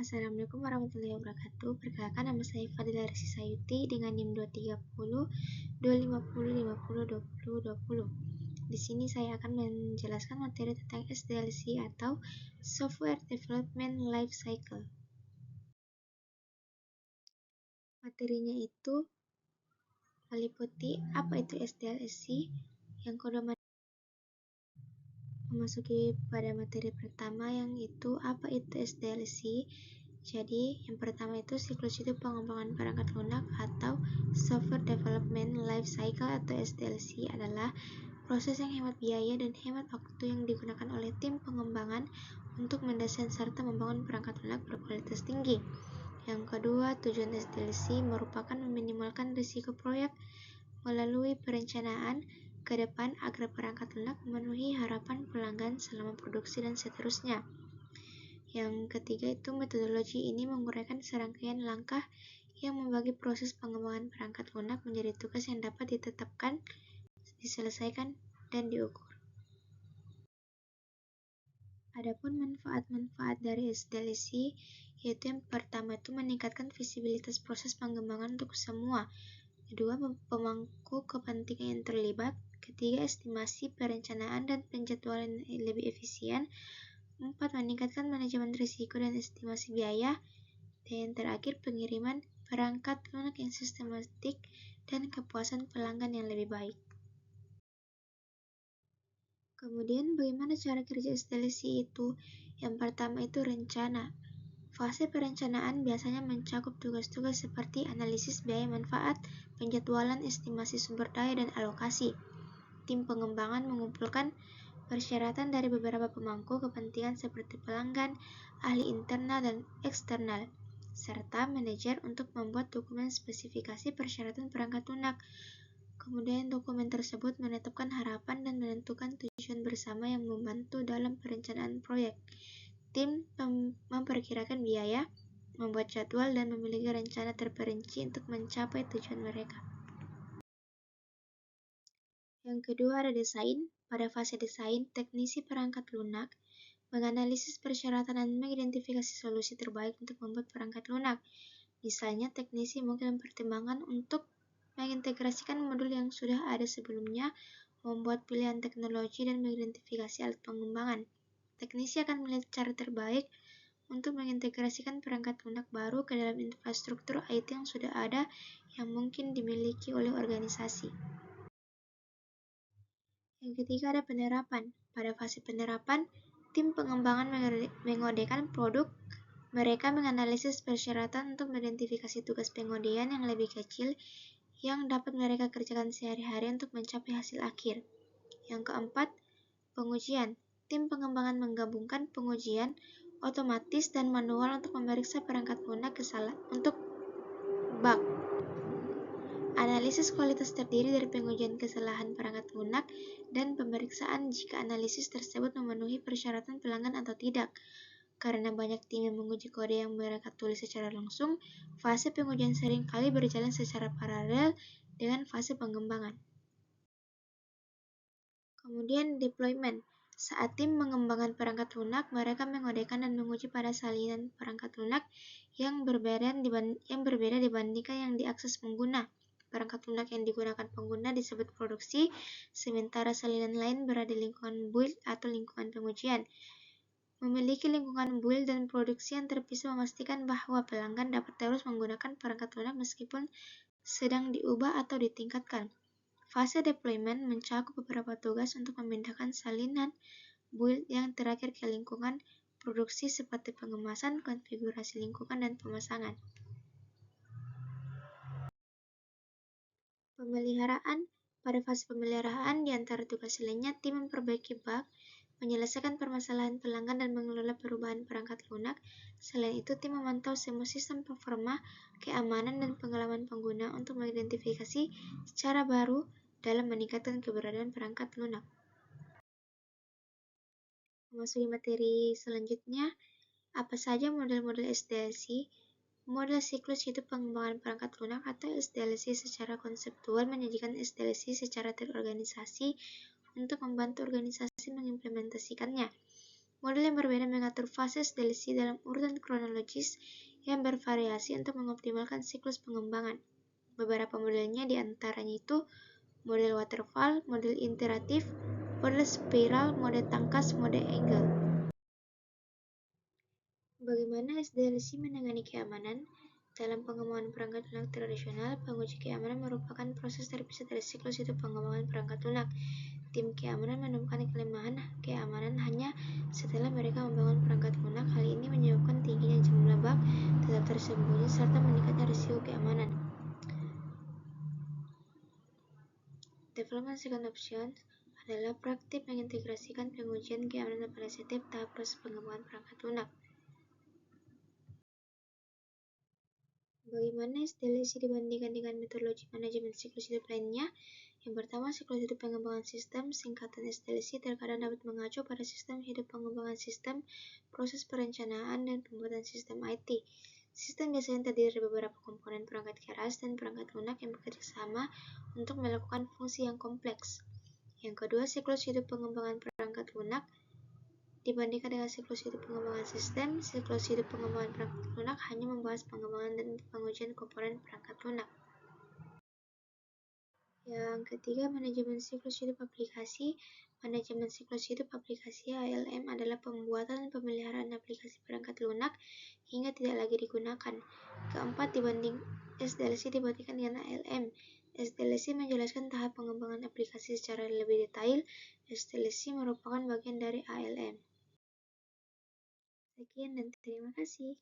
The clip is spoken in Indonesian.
Assalamualaikum warahmatullahi wabarakatuh. Perkenalkan, nama saya Fadila Rizky Sayuti dengan NIM 230 250 50 20 20. Di sini saya akan menjelaskan materi tentang SDLC atau Software Development Life Cycle. Materinya itu meliputi apa itu SDLC, yang kedua memasuki pada materi pertama yang itu apa itu SDLC. Jadi yang pertama itu siklus hidup pengembangan perangkat lunak atau Software Development Life Cycle atau SDLC adalah proses yang hemat biaya dan hemat waktu yang digunakan oleh tim pengembangan untuk mendesain serta membangun perangkat lunak berkualitas tinggi. Yang kedua, tujuan SDLC merupakan meminimalkan risiko proyek melalui perencanaan ke depan agar perangkat lunak memenuhi harapan pelanggan selama produksi dan seterusnya. Yang ketiga itu metodologi ini menguraikan serangkaian langkah yang membagi proses pengembangan perangkat lunak menjadi tugas yang dapat ditetapkan, diselesaikan, dan diukur. Adapun manfaat-manfaat dari SDLC, yaitu yang pertama itu meningkatkan visibilitas proses pengembangan untuk semua. Kedua, pemangku kepentingan yang terlibat. Ketiga, estimasi, perencanaan, dan penjadwalan yang lebih efisien. 4. Meningkatkan manajemen risiko dan estimasi biaya. Dan yang terakhir, pengiriman perangkat lunak yang sistematik dan kepuasan pelanggan yang lebih baik. Kemudian, bagaimana cara kerja SDLC itu? Yang pertama itu rencana. Fase perencanaan biasanya mencakup tugas-tugas seperti analisis biaya manfaat, penjadwalan, estimasi sumber daya, dan alokasi. Tim pengembangan mengumpulkan persyaratan dari beberapa pemangku kepentingan seperti pelanggan, ahli internal dan eksternal, serta manajer untuk membuat dokumen spesifikasi persyaratan perangkat lunak. Kemudian dokumen tersebut menetapkan harapan dan menentukan tujuan bersama yang membantu dalam perencanaan proyek. Tim memperkirakan biaya, membuat jadwal, dan memiliki rencana terperinci untuk mencapai tujuan mereka. Yang kedua ada desain. Pada fase desain, teknisi perangkat lunak menganalisis persyaratan dan mengidentifikasi solusi terbaik untuk membuat perangkat lunak. Misalnya, teknisi mungkin mempertimbangkan untuk mengintegrasikan modul yang sudah ada sebelumnya, membuat pilihan teknologi, dan mengidentifikasi alat pengembangan. Teknisi akan melihat cara terbaik untuk mengintegrasikan perangkat lunak baru ke dalam infrastruktur IT yang sudah ada yang mungkin dimiliki oleh organisasi. Yang ketiga ada penerapan. Pada fase penerapan, tim pengembangan mengodekan produk. Mereka menganalisis persyaratan untuk mengidentifikasi tugas pengodean yang lebih kecil yang dapat mereka kerjakan sehari-hari untuk mencapai hasil akhir. Yang keempat, pengujian. Tim pengembangan menggabungkan pengujian otomatis dan manual untuk memeriksa perangkat lunak untuk bug. Analisis kualitas terdiri dari pengujian kesalahan perangkat lunak dan pemeriksaan jika analisis tersebut memenuhi persyaratan pelanggan atau tidak. Karena banyak tim yang menguji kode yang mereka tulis secara langsung, fase pengujian sering kali berjalan secara paralel dengan fase pengembangan. Kemudian deployment. Saat tim mengembangkan perangkat lunak, mereka mengodekan dan menguji pada salinan perangkat lunak yang berbeda dibandingkan yang diakses pengguna. Perangkat lunak yang digunakan pengguna disebut produksi, sementara salinan lain berada di lingkungan build atau lingkungan pengujian. Memiliki lingkungan build dan produksi yang terpisah memastikan bahwa pelanggan dapat terus menggunakan perangkat lunak meskipun sedang diubah atau ditingkatkan. Fase deployment mencakup beberapa tugas untuk memindahkan salinan build yang terakhir ke lingkungan produksi seperti pengemasan, konfigurasi lingkungan, dan pemasangan. Pemeliharaan. Pada fase pemeliharaan, di antara tugas lainnya, tim memperbaiki bug, menyelesaikan permasalahan pelanggan, dan mengelola perubahan perangkat lunak. Selain itu, tim memantau semua sistem performa, keamanan, dan pengalaman pengguna untuk mengidentifikasi cara baru dalam meningkatkan keberadaan perangkat lunak. Memasuki materi selanjutnya, apa saja model-model SDLC? Model siklus hidup pengembangan perangkat lunak atau SDLC secara konseptual menyajikan SDLC secara terorganisasi untuk membantu organisasi mengimplementasikannya. Model yang berbeda mengatur fase SDLC dalam urutan kronologis yang bervariasi untuk mengoptimalkan siklus pengembangan. Beberapa modelnya diantaranya itu model waterfall, model iteratif, model spiral, model tangkas, model angle. Bagaimana SDLC menangani keamanan? Dalam pengembangan perangkat lunak tradisional, penguji keamanan merupakan proses terpisah dari siklus hidup pengembangan perangkat lunak. Tim keamanan menemukan kelemahan keamanan hanya setelah mereka membangun perangkat lunak. Hal ini menyebabkan tingginya jumlah bug tetap tersembunyi serta meningkatnya risiko keamanan. Development second option adalah praktik mengintegrasikan pengujian keamanan pada setiap tahap proses pengembangan perangkat lunak. Bagaimana SDLC dibandingkan dengan metodologi manajemen siklus hidup lainnya? Yang pertama, siklus hidup pengembangan sistem. Singkatan SDLC terkadang dapat mengacu pada sistem hidup pengembangan sistem, proses perencanaan, dan pembuatan sistem IT. Sistem biasanya terdiri dari beberapa komponen perangkat keras dan perangkat lunak yang bekerja sama untuk melakukan fungsi yang kompleks. Yang kedua, siklus hidup pengembangan perangkat lunak. Dibandingkan dengan siklus hidup pengembangan sistem, siklus hidup pengembangan perangkat lunak hanya membahas pengembangan dan pengujian komponen perangkat lunak. Yang ketiga, manajemen siklus hidup aplikasi. Manajemen siklus hidup aplikasi ALM adalah pembuatan dan pemeliharaan aplikasi perangkat lunak hingga tidak lagi digunakan. Keempat, SDLC dibandingkan dengan ALM. SDLC menjelaskan tahap pengembangan aplikasi secara lebih detail. SDLC merupakan bagian dari ALM. Sekian dan terima kasih.